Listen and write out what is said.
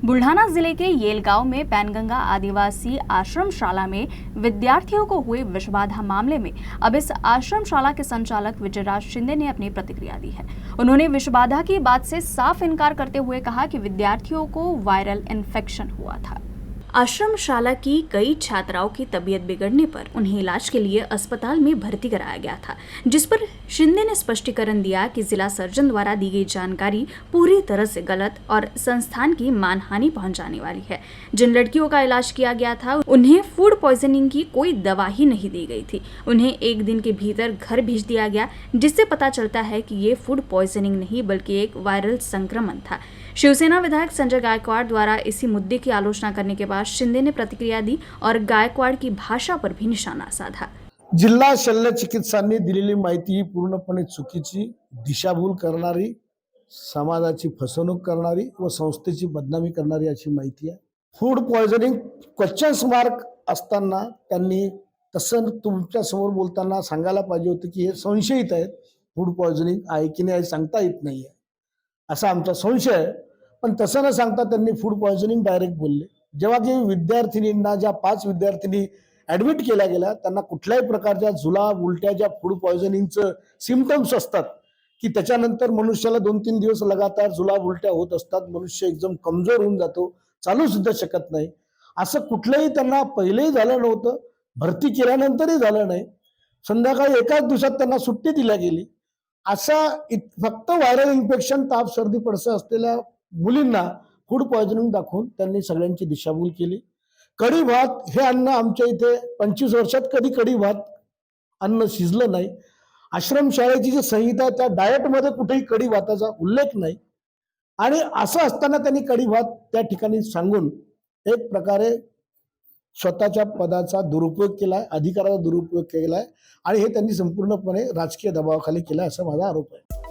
बुल्ढाना जिले के येल गांव में पैनगंगा आदिवासी आश्रमशाला में विद्यार्थियों को हुए विषबाधा मामले में अब इस आश्रमशाला के संचालक विजयराज शिंदे ने अपनी प्रतिक्रिया दी है। उन्होंने विषबाधा की बात से साफ इनकार करते हुए कहा कि विद्यार्थियों को वायरल इन्फेक्शन हुआ था। आश्रमशाला की कई छात्राओं की तबीयत बिगड़ने पर उन्हें इलाज के लिए अस्पताल में भर्ती कराया गया था, जिस पर शिंदे ने स्पष्टीकरण दिया कि जिला सर्जन द्वारा दी गई जानकारी पूरी तरह से गलत और संस्थान की मानहानि पहुंचाने वाली है। जिन लड़कियों का इलाज किया गया था उन्हें फूड पॉइजनिंग की कोई दवा ही नहीं दी गई थी। उन्हें एक दिन के भीतर घर भेज दिया गया, जिससे पता चलता है कि ये फूड पॉइजनिंग नहीं बल्कि एक वायरल संक्रमण था। शिवसेना विधायक संजय गायकवाड़ द्वारा इसी मुद्दे की आलोचना करने के बाद शिंदे ने प्रतिक्रिया दी और गायकवाड़ की भाषा पर भी निशाना साधा। जिल्हा शल्य चिकित्सांनी दिलेली माहिती ही पूर्णपणे चुकीची, दिशाभूल करणारी, समाजाची फसवणूक करणारी व संस्थेची बदनामी करणारी अशी माहिती आहे। फूड पॉइझनिंग क्वेश्चन मार्क असताना त्यांनी तसं तुमच्या समोर बोलताना सांगायला पाहिजे होतं की हे संशयित आहेत, फूड पॉइझनिंग आहे की नाही सांगता येत नाहीये असा आमचा संशय आहे। पण तसं न सांगता त्यांनी फूड पॉइझनिंग डायरेक्ट बोलले। जेव्हा की विद्यार्थिनींना ज्या 5 विद्यार्थिनी ऍडमिट केल्या गेल्या त्यांना कुठल्याही प्रकारच्या जुलाब उलट्या ज्या फूड पॉइझनिंगचं सिम्पटम्स असतात की त्याच्यानंतर मनुष्याला 2-3 दिवस लगातार जुलाब उलट्या होत असतात, मनुष्य एकदम कमजोर होऊन जातो, चालू सुद्धा शकत नाही। असं कुठलंही त्यांना पहिलेही झालं नव्हतं, भरती केल्यानंतरही झालं नाही। संध्याकाळी एकाच दिवसात त्यांना सुट्टी दिल्या गेली। असा फक्त व्हायरल इन्फेक्शन, ताप, सर्दी, पडसं असलेल्या मुलींना फूड पॉइझनिंग दाखवून त्यांनी सगळ्यांची दिशाभूल केली। कढी भात हे अन्न आमच्या इथे 25 वर्षात कधी कढी भात अन्न शिजलं नाही। आश्रमशाळेची जी संहिता आहे त्या डाएटमध्ये कुठेही कढी भाताचा उल्लेख नाही आणि असं असताना त्यांनी कढी भात त्या ठिकाणी सांगून एक प्रकारे स्वतःच्या पदाचा दुरुपयोग केलाय, अधिकाराचा दुरुपयोग केलाय आणि हे त्यांनी संपूर्णपणे राजकीय दबावाखाली केलाय असा माझा आरोप आहे।